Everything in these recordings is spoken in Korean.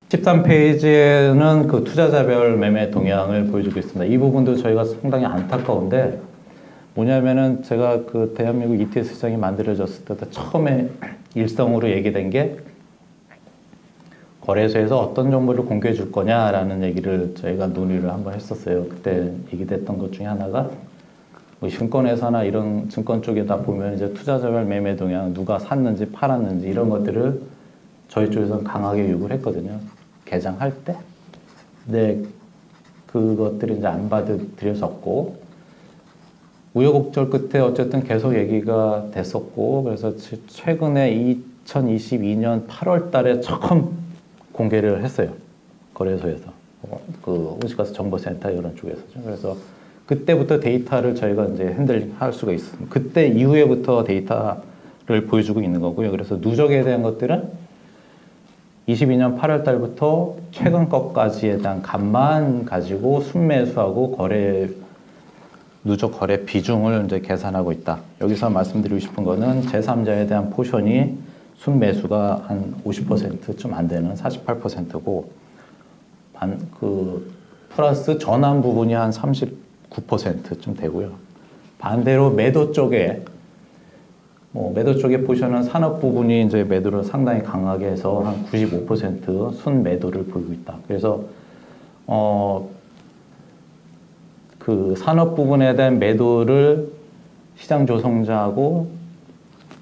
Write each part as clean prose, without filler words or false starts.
13페이지에는 그 투자자별 매매 동향을 보여주고 있습니다. 이 부분도 저희가 상당히 안타까운데 뭐냐면은 제가 그 대한민국 ETF 시장이 만들어졌을 때 처음에 일성으로 얘기된 게 거래소에서 어떤 정보를 공개해 줄 거냐라는 얘기를 저희가 논의를 한번 했었어요. 그때 얘기됐던 것 중에 하나가 뭐 증권회사나 이런 증권 쪽에다 보면 이제 투자자별 매매 동향, 누가 샀는지 팔았는지 이런 것들을 저희 쪽에서는 강하게 요구를 했거든요. 개장할 때. 근데 그것들이 이제 안 받아들여졌고, 우여곡절 끝에 어쨌든 계속 얘기가 됐었고, 그래서 최근에 2022년 8월 달에 처음 공개를 했어요. 거래소에서. 그 온실가스 정보센터 이런 쪽에서죠. 그래서 그때부터 데이터를 저희가 이제 핸들링 할 수가 있습니다. 그때 이후에부터 데이터를 보여주고 있는 거고요. 그래서 누적에 대한 것들은 22년 8월 달부터 최근 것까지에 대한 값만 가지고 순매수하고 누적 거래 비중을 이제 계산하고 있다. 여기서 말씀드리고 싶은 거는 제3자에 대한 포션이 순매수가 한 50%좀 안 되는 48%고, 플러스 전환 부분이 한 39%좀 되고요. 반대로 매도 쪽에 포션은 산업 부분이 이제 매도를 상당히 강하게 해서 한 95% 순매도를 보이고 있다. 그래서, 그 산업 부분에 대한 매도를 시장 조성자하고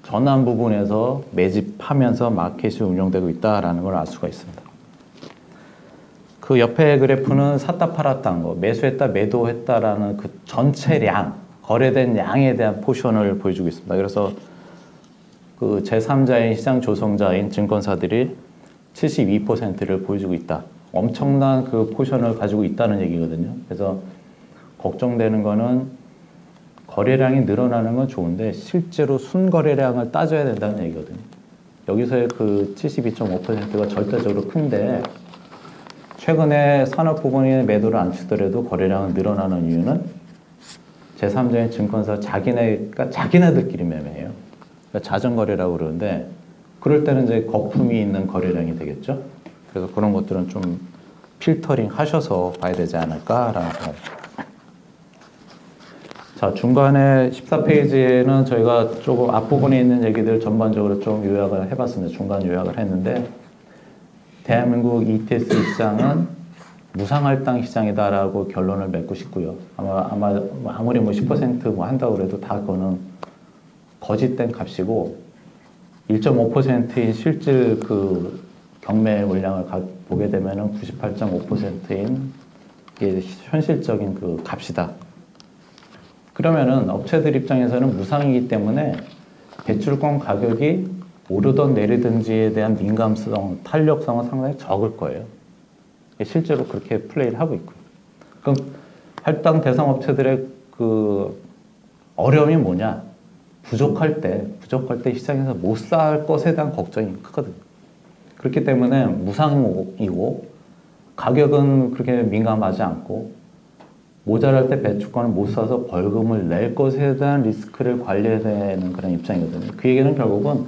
전환 부분에서 매집하면서 마켓이 운영되고 있다라는 걸 알 수가 있습니다. 그 옆에 그래프는 샀다 팔았다는 거, 매수했다 매도했다라는 그 전체량, 거래된 양에 대한 포션을 보여주고 있습니다. 그래서 그 제3자인 시장 조성자인 증권사들이 72%를 보여주고 있다. 엄청난 그 포션을 가지고 있다는 얘기거든요. 그래서 걱정되는 거는 거래량이 늘어나는 건 좋은데 실제로 순거래량을 따져야 된다는 얘기거든요. 여기서의 그 72.5%가 절대적으로 큰데 최근에 산업 부분이 매도를 안 치더라도 거래량은 늘어나는 이유는 제3자인 증권사 자기네들끼리 매매해요. 그러니까 자전거래라고 그러는데 그럴 때는 이제 거품이 있는 거래량이 되겠죠. 그래서 그런 것들은 좀 필터링 하셔서 봐야 되지 않을까라는 생각입니다. 자, 중간에 14페이지에는 저희가 조금 앞부분에 있는 얘기들 전반적으로 좀 요약을 해봤습니다. 중간 요약을 했는데 대한민국 ETS 시장은 무상할당 시장이다라고 결론을 맺고 싶고요. 아무리 10% 한다고 그래도 다 그거는 거짓된 값이고 1.5%인 실질 그 경매 물량을 보게 되면은 98.5%인 이게 현실적인 그 값이다. 그러면은 업체들 입장에서는 무상이기 때문에 배출권 가격이 오르던 내리든지에 대한 민감성, 탄력성은 상당히 적을 거예요. 실제로 그렇게 플레이를 하고 있고요. 그럼 할당 대상 업체들의 그 어려움이 뭐냐? 부족할 때 시장에서 못 살 것에 대한 걱정이 크거든요. 그렇기 때문에 무상이고 가격은 그렇게 민감하지 않고 모자랄 때 배출권을 못 사서 벌금을 낼 것에 대한 리스크를 관리해야 되는 그런 입장이거든요. 그 얘기는 결국은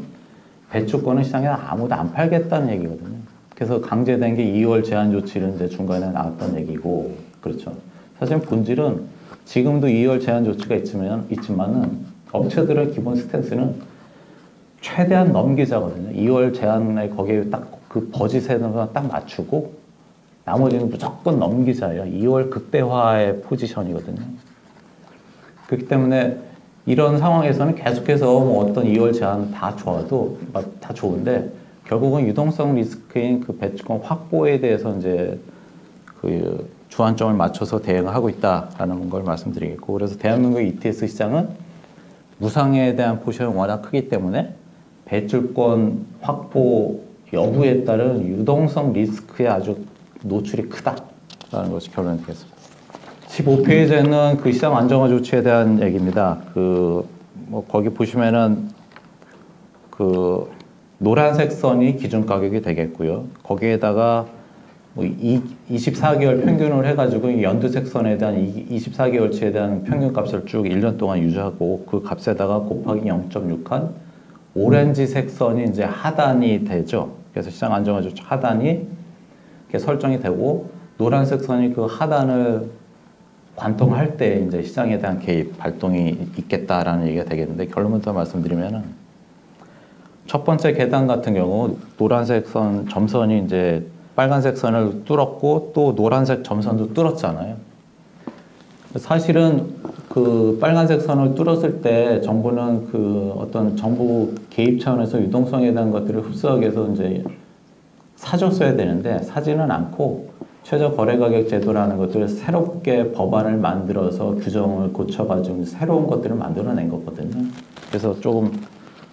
배출권은 시장에 아무도 안 팔겠다는 얘기거든요. 그래서 강제된 게 2월 제한 조치를 이제 중간에 나왔던 얘기고, 그렇죠. 사실 본질은 지금도 2월 제한 조치가 있지만은 업체들의 기본 스탠스는 최대한 넘기자거든요. 2월 제한에 거기에 딱 그 버짓에는 딱 맞추고 나머지는 무조건 넘기자예요. 2월 극대화의 포지션이거든요. 그렇기 때문에 이런 상황에서는 계속해서 뭐 어떤 2월 제한 다 좋은데 결국은 유동성 리스크인 그 배출권 확보에 대해서 이제 그 주안점을 맞춰서 대응을 하고 있다라는 걸 말씀드리겠고, 그래서 대한민국 ETS 시장은 무상에 대한 포션이 워낙 크기 때문에 배출권 확보 여부에 따른 유동성 리스크에 아주 노출이 크다라는 것이 결론이 되겠습니다. 15페이지에는 그 시장 안정화 조치에 대한 얘기입니다. 뭐 거기 보시면은 그 노란색 선이 기준 가격이 되겠고요. 거기에다가 뭐 24개월 평균을 해가지고 연두색 선에 대한 24개월치에 대한 평균 값을 쭉 1년 동안 유지하고 그 값에다가 곱하기 0.6한 오렌지색 선이 이제 하단이 되죠. 그래서 시장 안정화 조치 하단이 설정이 되고 노란색 선이 그 하단을 관통할 때 이제 시장에 대한 개입 발동이 있겠다라는 얘기가 되겠는데 결론부터 말씀드리면은 첫 번째 계단 같은 경우 노란색 선 점선이 이제 빨간색 선을 뚫었고 또 노란색 점선도 뚫었잖아요. 사실은 그 빨간색 선을 뚫었을 때 정부는 그 어떤 정부 개입 차원에서 유동성에 대한 것들을 흡수하기 위해서 이제 사줬어야 되는데 사지는 않고 최저거래가격 제도라는 것들을 새롭게 법안을 만들어서 규정을 고쳐가지고 새로운 것들을 만들어낸 거거든요. 그래서 조금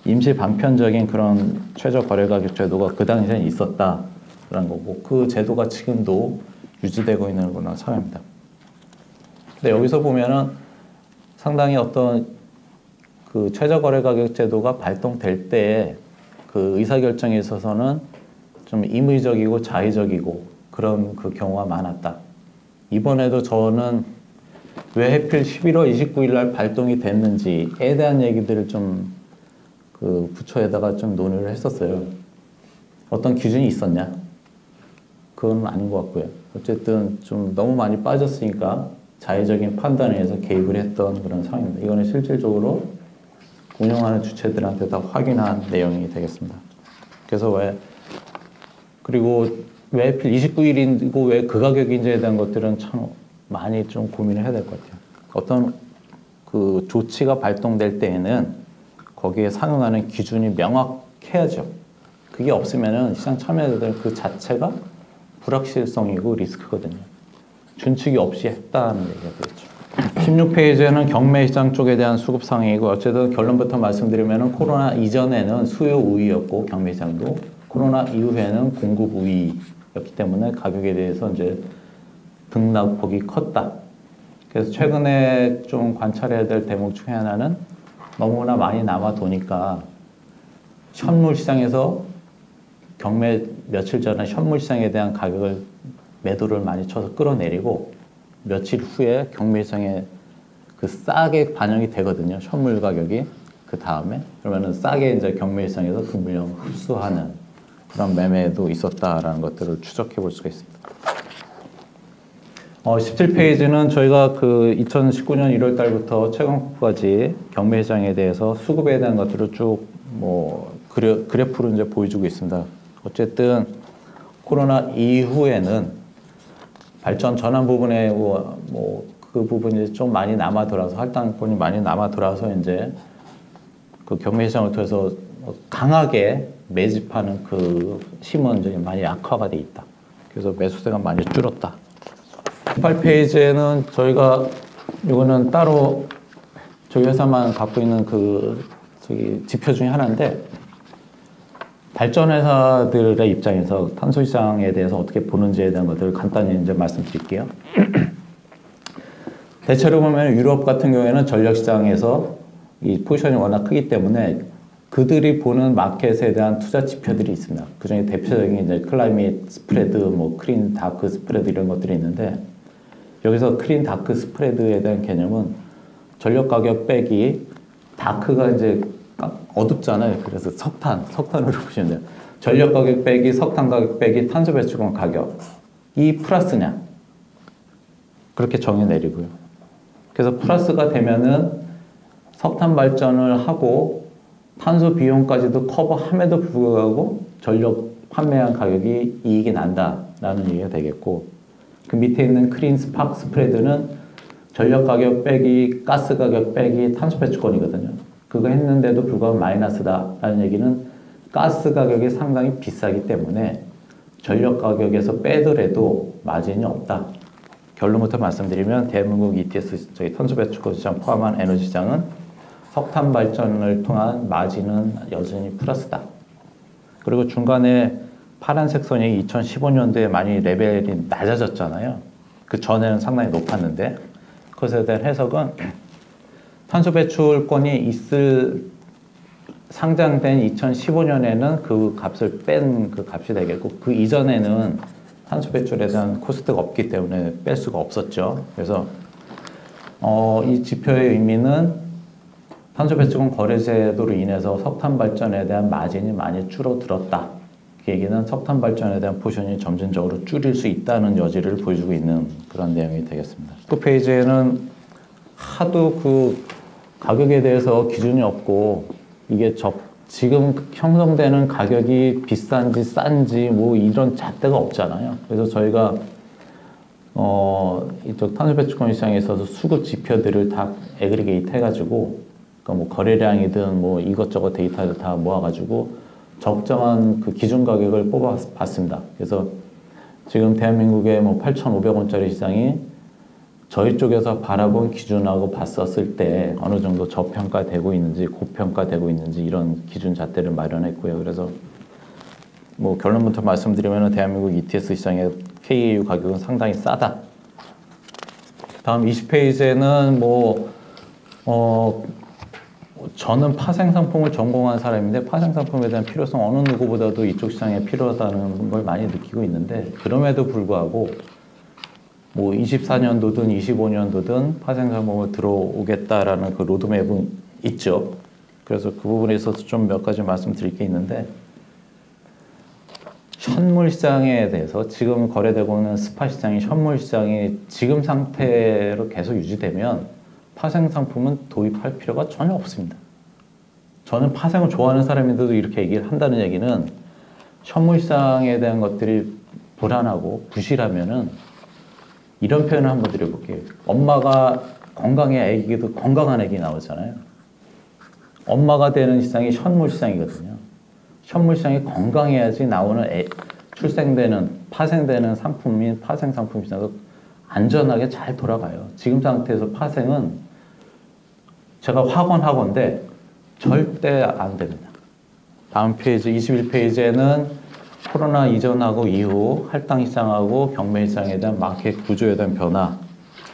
임시 반편적인 그런 최저거래가격 제도가 그 당시에 있었다라는 거고 그 제도가 지금도 유지되고 있는 거나 사례입니다. 근데 여기서 보면은 상당히 어떤 그 최저거래가격 제도가 발동될 때 그 의사결정에 있어서는 좀 임의적이고 자의적이고 그런 그 경우가 많았다. 이번에도 저는 왜 하필 11월 29일 날 발동이 됐는지에 대한 얘기들을 좀 그 부처에다가 좀 논의를 했었어요. 어떤 기준이 있었냐? 그건 아닌 것 같고요. 어쨌든 좀 너무 많이 빠졌으니까 자의적인 판단에 의해서 개입을 했던 그런 상황입니다. 이거는 실질적으로 운영하는 주체들한테 다 확인한 내용이 되겠습니다. 그래서 그리고 왜 하필 29일이고 왜 그 가격인지에 대한 것들은 참 많이 좀 고민을 해야 될 것 같아요. 어떤 그 조치가 발동될 때에는 거기에 상응하는 기준이 명확해야죠. 그게 없으면은 시장 참여자들 그 자체가 불확실성이고 리스크거든요. 준칙이 없이 했다는 얘기가 되겠죠. 16페이지에는 경매시장 쪽에 대한 수급 상황이고 어쨌든 결론부터 말씀드리면은 코로나 이전에는 수요 우위였고 경매시장도 코로나 이후에는 공급 우위였기 때문에 가격에 대해서 이제 등락폭이 컸다. 그래서 최근에 좀 관찰해야 될 대목 중에 하나는 너무나 많이 남아도니까 현물 시장에서 경매 며칠 전에 현물 시장에 대한 가격을 매도를 많이 쳐서 끌어내리고 며칠 후에 경매 시장에 그 싸게 반영이 되거든요. 현물 가격이 그 다음에 그러면은 싸게 이제 경매 시장에서 그 물량을 흡수하는 그런 매매도 있었다라는 것들을 추적해 볼 수가 있습니다. 17페이지는 저희가 그 2019년 1월 달부터 최근까지 경매 시장에 대해서 수급에 대한 것들을 쭉 그래프로 이제 보여주고 있습니다. 어쨌든 코로나 이후에는 발전 전환 부분에 그 부분이 좀 많이 남아 돌아서 할당권이 많이 남아 돌아서 이제 그 경매 시장을 통해서 강하게 매집하는 그 힘은 이제 많이 약화가 돼 있다. 그래서 매수세가 많이 줄었다. 18페이지에는 저희가 이거는 따로 저희 회사만 갖고 있는 지표 중에 하나인데 발전 회사들의 입장에서 탄소 시장에 대해서 어떻게 보는지에 대한 것들을 간단히 이제 말씀드릴게요. 대체로 보면 유럽 같은 경우에는 전력 시장에서 이 포지션이 워낙 크기 때문에 그들이 보는 마켓에 대한 투자 지표들이 있습니다. 그 중에 대표적인 이제 클라이밋 스프레드, 크린 다크 스프레드 이런 것들이 있는데 여기서 크린 다크 스프레드에 대한 개념은 전력 가격 빼기 다크가 이제 어둡잖아요. 그래서 석탄으로 보시면 돼요. 전력 가격 빼기 석탄 가격 빼기 탄소 배출권 가격이 플러스냐 그렇게 정해 내리고요. 그래서 플러스가 되면은 석탄 발전을 하고 탄소 비용까지도 커버함에도 불구하고 전력 판매한 가격이 이익이 난다라는 얘기가 되겠고 그 밑에 있는 크린 스파크 스프레드는 전력 가격 빼기 가스 가격 빼기 탄소 배출권이거든요. 그거 했는데도 불구하고 마이너스다라는 얘기는 가스 가격이 상당히 비싸기 때문에 전력 가격에서 빼더라도 마진이 없다. 결론부터 말씀드리면 대한민국 ETS 탄소 배출권 시장 포함한 에너지 시장은 석탄 발전을 통한 마진은 여전히 플러스다. 그리고 중간에 파란색 선이 2015년도에 많이 레벨이 낮아졌잖아요. 그 전에는 상당히 높았는데 그것에 대한 해석은 탄소 배출권이 상장된 2015년에는 그 값을 뺀 그 값이 되겠고 그 이전에는 탄소 배출에 대한 코스트가 없기 때문에 뺄 수가 없었죠. 그래서 이 지표의 의미는 탄소 배출권 거래 제도로 인해서 석탄 발전에 대한 마진이 많이 줄어들었다. 그 얘기는 석탄 발전에 대한 포션이 점진적으로 줄일 수 있다는 여지를 보여주고 있는 그런 내용이 되겠습니다. 19페이지에는 하도 그 가격에 대해서 기준이 없고 이게 지금 형성되는 가격이 비싼지 싼지 뭐 이런 잣대가 없잖아요. 그래서 저희가 이쪽 탄소배출권 시장에 있어서 수급 지표들을 다 애그리게이트 해가지고 그러니까 뭐 거래량이든 뭐 이것저것 데이터를 다 모아가지고 적정한 그 기준 가격을 뽑아봤습니다. 그래서 지금 대한민국의 뭐 8,500원짜리 시장이 저희 쪽에서 바라본 기준하고 봤었을 때 어느 정도 저평가되고 있는지 고평가되고 있는지 이런 기준 잣대를 마련했고요. 그래서 뭐 결론부터 말씀드리면 대한민국 ETS 시장의 KAU 가격은 상당히 싸다. 다음 20페이지에는 저는 파생 상품을 전공한 사람인데 파생 상품에 대한 필요성 어느 누구보다도 이쪽 시장에 필요하다는 걸 많이 느끼고 있는데 그럼에도 불구하고 뭐 24년도든 25년도든 파생 상품을 들어오겠다라는 그 로드맵은 있죠. 그래서 그 부분에 있어서 좀 몇 가지 말씀드릴 게 있는데 현물 시장에 대해서 지금 거래되고 있는 스팟 시장이 현물 시장이 지금 상태로 계속 유지되면 파생 상품은 도입할 필요가 전혀 없습니다. 저는 파생을 좋아하는 사람인데도 이렇게 얘기를 한다는 얘기는 현물 시장에 대한 것들이 불안하고 부실하면은 이런 표현을 한번 드려볼게요. 엄마가 건강해 애기도 건강한 애기 나오잖아요. 엄마가 되는 시장이 현물 시장이거든요. 현물 시장이 건강해야지 나오는 출생되는 파생되는 상품인 파생 상품 시장도 안전하게 잘 돌아가요. 지금 상태에서 파생은 제가 학원데 절대 안 됩니다. 다음 페이지 21페이지에는 코로나 이전하고 이후 할당 시장하고 경매 시장에 대한 마켓 구조에 대한 변화.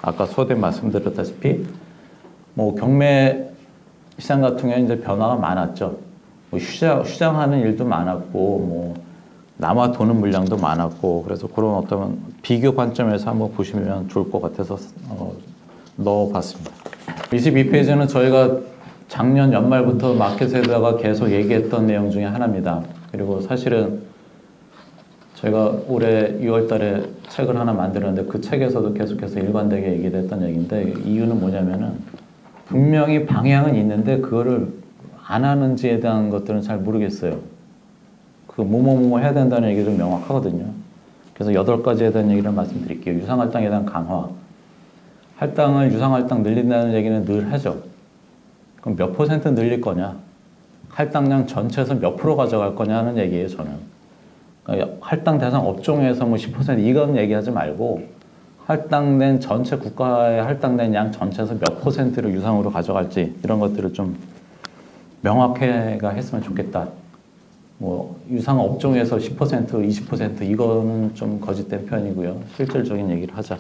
아까 서두에 말씀드렸다시피 뭐 경매 시장 같은 경우에 이제 변화가 많았죠. 뭐 휴장하는 일도 많았고 뭐 남아 도는 물량도 많았고 그래서 그런 어떤 비교 관점에서 한번 보시면 좋을 것 같아서 넣어봤습니다. 22페이지는 저희가 작년 연말부터 마켓에다가 계속 얘기했던 내용 중에 하나입니다. 그리고 사실은 저희가 올해 6월 달에 책을 하나 만들었는데 그 책에서도 계속해서 일관되게 얘기했던 얘기인데 이유는 뭐냐면은 분명히 방향은 있는데 그거를 안 하는지에 대한 것들은 잘 모르겠어요. 그 뭐뭐뭐 해야 된다는 얘기도 명확하거든요. 그래서 8가지에 대한 얘기를 말씀드릴게요. 유상할당에 대한 강화. 할당을 유상할당 늘린다는 얘기는 늘 하죠. 그럼 몇 % 늘릴 거냐? 할당량 전체에서 몇 프로 가져갈 거냐 하는 얘기예요, 저는. 그러니까 할당 대상 업종에서 뭐 10% 이건 얘기하지 말고 할당된 전체 국가에 할당된 양 전체에서 몇 %를 유상으로 가져갈지 이런 것들을 좀 명확해가 했으면 좋겠다. 뭐 유상 업종에서 10%, 20% 이거는 좀 거짓된 편이고요. 실질적인 얘기를 하자.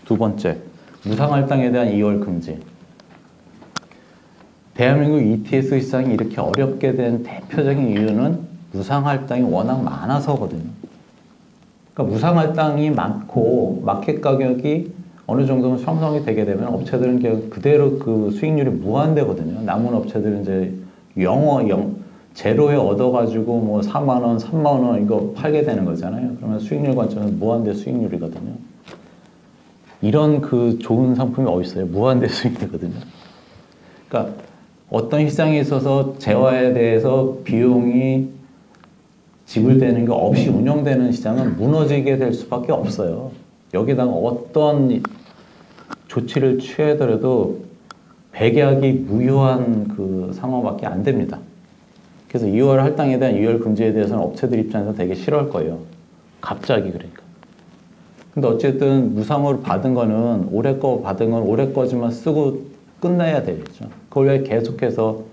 두 번째, 무상할당에 대한 2월 금지. 대한민국 ETS 시장이 이렇게 어렵게 된 대표적인 이유는 무상할당이 워낙 많아서거든요. 그러니까 무상할당이 많고 마켓 가격이 어느 정도는 형성이 되게 되면 업체들은 그대로 그 수익률이 무한대거든요. 남은 업체들은 이제 제로에 얻어가지고 뭐 4만 원, 3만 원 이거 팔게 되는 거잖아요. 그러면 수익률 관점에서 무한대 수익률이거든요. 이런 그 좋은 상품이 어디 있어요? 무한대 수익이거든요. 그러니까 어떤 시장에 있어서 재화에 대해서 비용이 지불되는 게 없이 운영되는 시장은 무너지게 될 수밖에 없어요. 여기다가 어떤 조치를 취하더라도 백약이 무효한 그 상황밖에 안 됩니다. 그래서 2월 할당에 대한 2월 금지에 대해서는 업체들 입장에서 되게 싫어할 거예요. 갑자기 그러니까. 근데 어쨌든 무상으로 받은 거는 올해 거 받은 건 올해 거지만 쓰고 끝내야 되겠죠. 그걸 왜 계속해서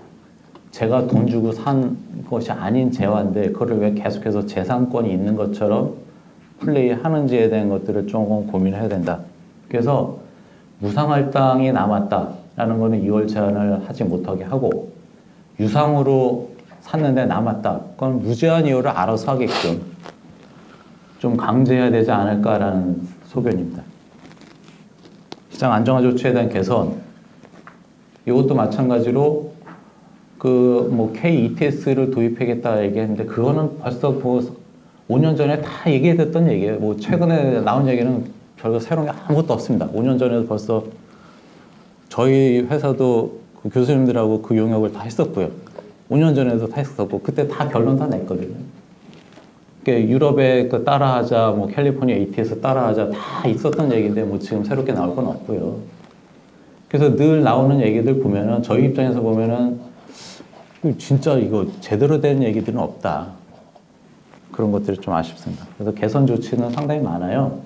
제가 돈 주고 산 것이 아닌 재화인데 그걸 왜 계속해서 재산권이 있는 것처럼 플레이하는지에 대한 것들을 조금 고민해야 된다. 그래서 무상할당이 남았다라는 거는 2월 제한을 하지 못하게 하고 유상으로 샀는데 남았다. 그건 무제한 이유를 알아서 하게끔 좀 강제해야 되지 않을까라는 소견입니다. 시장 안정화 조치에 대한 개선. 이것도 마찬가지로 그 뭐 KETS를 도입하겠다 얘기했는데 그거는 벌써 뭐 5년 전에 다 얘기했던 얘기예요. 뭐 최근에 나온 얘기는 별거 새로운 게 아무것도 없습니다. 5년 전에도 벌써 저희 회사도 그 교수님들하고 그 용역을 다 했었고요. 5년 전에도 다 했었고 그때 다 결론 다 냈거든요. 그러니까 유럽에 그 따라하자, 뭐 캘리포니아 ATS 따라하자 다 있었던 얘기인데 뭐 지금 새롭게 나올 건 없고요. 그래서 늘 나오는 얘기들 보면은 저희 입장에서 보면은 진짜 이거 제대로 된 얘기들은 없다. 그런 것들이 좀 아쉽습니다. 그래서 개선 조치는 상당히 많아요.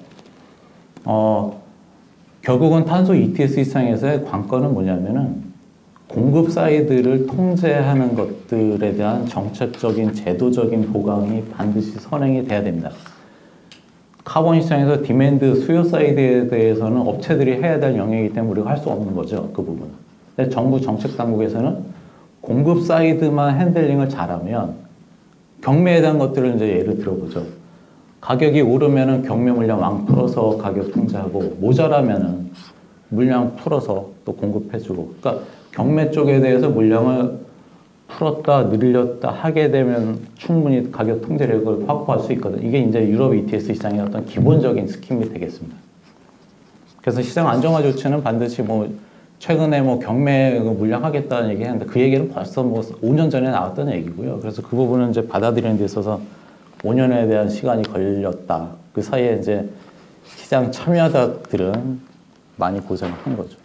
결국은 탄소 ETS 시장에서의 관건은 뭐냐면은 공급 사이드를 통제하는 것들에 대한 정책적인 제도적인 보강이 반드시 선행이 돼야 됩니다. 카본 시장에서 디맨드 수요 사이드에 대해서는 업체들이 해야 될 영역이기 때문에 우리가 할 수 없는 거죠. 그 부분은. 근데 정부 정책 당국에서는 공급 사이드만 핸들링을 잘하면 경매에 대한 것들을 이제 예를 들어보죠. 가격이 오르면은 경매 물량 왕 풀어서 가격 통제하고 모자라면은 물량 풀어서 또 공급해주고. 그러니까 경매 쪽에 대해서 물량을 풀었다 늘렸다 하게 되면 충분히 가격 통제력을 확보할 수 있거든요. 이게 이제 유럽 ETS 시장의 어떤 기본적인 스킴이 되겠습니다. 그래서 시장 안정화 조치는 반드시 뭐 최근에 뭐 경매 물량 하겠다는 얘기 했는데 그 얘기는 벌써 뭐 5년 전에 나왔던 얘기고요. 그래서 그 부분은 이제 받아들이는 데 있어서 5년에 대한 시간이 걸렸다. 그 사이에 이제 시장 참여자들은 많이 고생을 한 거죠.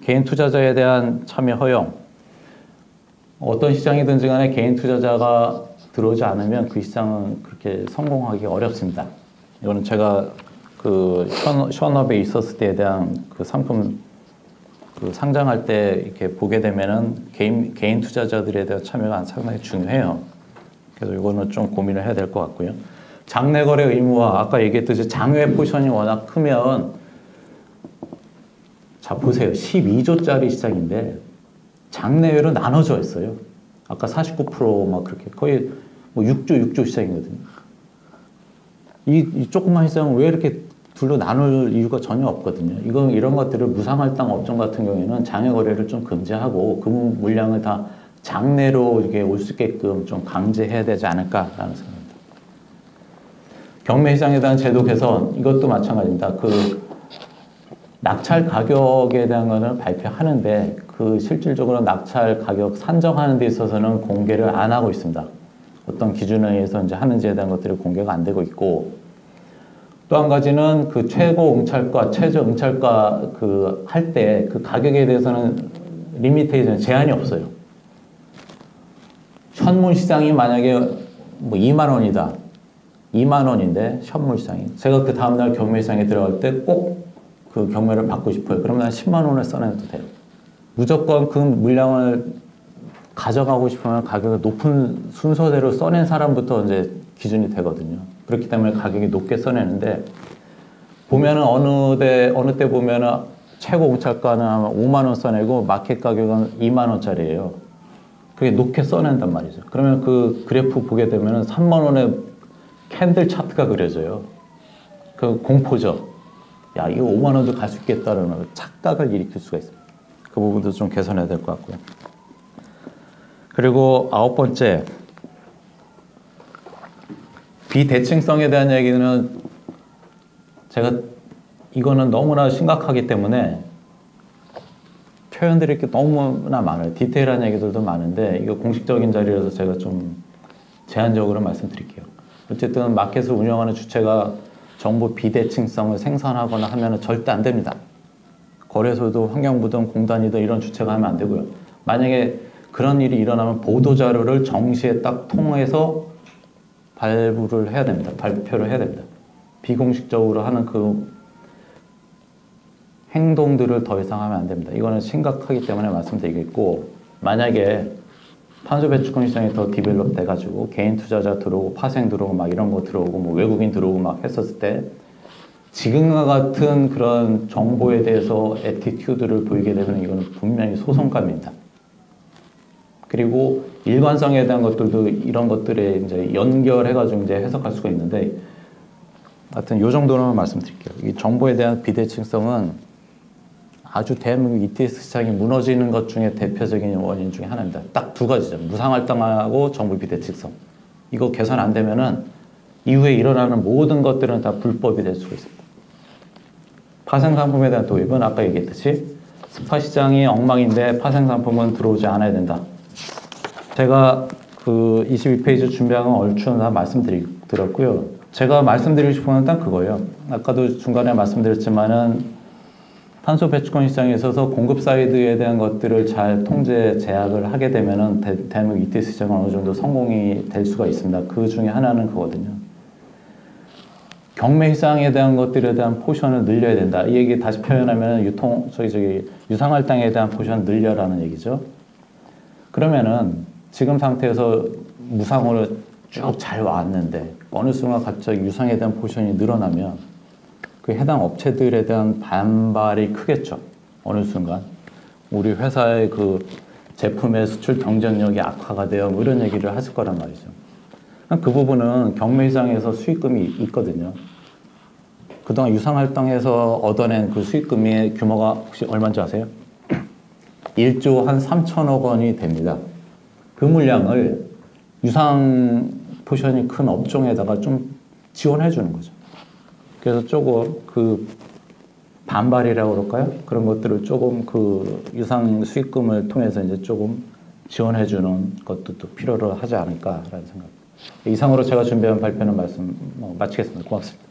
개인 투자자에 대한 참여 허용. 어떤 시장이든지 간에 개인 투자자가 들어오지 않으면 그 시장은 그렇게 성공하기 어렵습니다. 이거는 제가 그 션업에 있었을 때에 대한 그 상품 그 상장할 때 이렇게 보게 되면은 개인 투자자들에 대한 참여가 상당히 중요해요. 그래서 이거는 좀 고민을 해야 될 것 같고요. 장내 거래 의무화, 아까 얘기했듯이 장외 포션이 워낙 크면, 자 보세요. 12조짜리 시장인데 장내외로 나눠져 있어요. 아까 49% 그렇게 거의 뭐 6조 시장이거든요. 이 조그만 시장은 왜 이렇게 둘로 나눌 이유가 전혀 없거든요. 이런 것들을 무상할당 업종 같은 경우에는 장외 거래를 좀 금지하고 그 물량을 다 장내로 이렇게 올 수 있게끔 좀 강제해야 되지 않을까라는 생각입니다. 경매 시장에 대한 제도 개선, 이것도 마찬가지입니다. 그 낙찰 가격에 대한 거는 발표하는데 그 실질적으로 낙찰 가격 산정하는 데 있어서는 공개를 안 하고 있습니다. 어떤 기준에 의해서 이제 하는지에 대한 것들이 공개가 안 되고 있고, 또 한 가지는 그 최고 응찰가, 최저 응찰가 그 할 때 그 가격에 대해서는 리미테이션, 제한이 없어요. 현물 시장이 만약에 뭐 2만 원이다. 2만 원인데 현물 시장이. 제가 그 다음날 경매 시장에 들어갈 때 꼭 그 경매를 받고 싶어요. 그러면 난 10만 원을 써내도 돼요. 무조건 그 물량을 가져가고 싶으면 가격을 높은 순서대로 써낸 사람부터 이제 기준이 되거든요. 그렇기 때문에 가격이 높게 써내는데, 보면은 어느 때 보면은 최고 공찰가는 아마 5만 원 써내고 마켓 가격은 2만 원짜리예요. 그게 높게 써낸단 말이죠. 그러면 그 그래프 보게 되면은 3만 원에 캔들 차트가 그려져요. 그 공포죠. 야, 이거 5만 원도 갈 수 있겠다라는 착각을 일으킬 수가 있습니다. 그 부분도 좀 개선해야 될 것 같고요. 그리고 9번째, 비대칭성에 대한 얘기는 제가 이거는 너무나 심각하기 때문에 표현드릴 게 너무나 많아요. 디테일한 얘기들도 많은데 이거 공식적인 자리라서 제가 좀 제한적으로 말씀드릴게요. 어쨌든 마켓을 운영하는 주체가 정보 비대칭성을 생산하거나 하면 절대 안 됩니다. 거래소도 환경부든 공단이든 이런 주체가 하면 안 되고요. 만약에 그런 일이 일어나면 보도자료를 정시에 딱 통해서 발표를 해야 됩니다. 비공식적으로 하는 그 행동들을 더 이상 하면 안 됩니다. 이거는 심각하기 때문에 말씀드리겠고, 만약에 탄소 배출권 시장이 더 디벨롭 돼가지고 개인 투자자 들어오고 파생 들어오고 막 이런 거 들어오고 뭐 외국인 들어오고 막 했었을 때 지금과 같은 그런 정보에 대해서 애티튜드를 보이게 되면 이거는 분명히 소송감입니다. 그리고 일관성에 대한 것들도 이런 것들에 이제 연결해가지고 이제 해석할 수가 있는데, 하여튼 이 정도로만 말씀드릴게요. 이 정보에 대한 비대칭성은 아주 대한민국 ETS 시장이 무너지는 것 중에 대표적인 원인 중에 하나입니다. 딱 두 가지죠. 무상할당하고 정부 비대칭성. 이거 개선 안 되면은 이후에 일어나는 모든 것들은 다 불법이 될 수가 있습니다. 파생상품에 대한 도입은 아까 얘기했듯이 스파 시장이 엉망인데 파생상품은 들어오지 않아야 된다. 제가 그 22페이지 준비한 건 얼추 다 말씀드렸고요. 제가 말씀드리고 싶은 건 딱 그거예요. 아까도 중간에 말씀드렸지만은 탄소 배출권 시장에 있어서 공급 사이드에 대한 것들을 잘 통제, 제약을 하게 되면은 대한민국 ETS 시장은 어느 정도 성공이 될 수가 있습니다. 그 중에 하나는 그거거든요. 경매 시장에 대한 것들에 대한 포션을 늘려야 된다. 이 얘기 다시 표현하면 유상할당에 대한 포션 늘려라는 얘기죠. 그러면은 지금 상태에서 무상으로 쭉 잘 왔는데 어느 순간 갑자기 유상에 대한 포션이 늘어나면 그 해당 업체들에 대한 반발이 크겠죠. 어느 순간 우리 회사의 그 제품의 수출 경쟁력이 악화가 되어 뭐 이런 얘기를 하실 거란 말이죠. 그 부분은 경매 시장에서 수익금이 있거든요. 그동안 유상할당에서 얻어낸 그 수익금의 규모가 혹시 얼마인지 아세요? 1조 한 3천억 원이 됩니다. 그 물량을 유상 포션이 큰 업종에다가 좀 지원해 주는 거죠. 그래서 조금 그 반발이라고 그럴까요? 그런 것들을 조금 그 유상 수익금을 통해서 이제 조금 지원해 주는 것도 또 필요로 하지 않을까라는 생각. 이상으로 제가 준비한 발표는 마치겠습니다. 고맙습니다.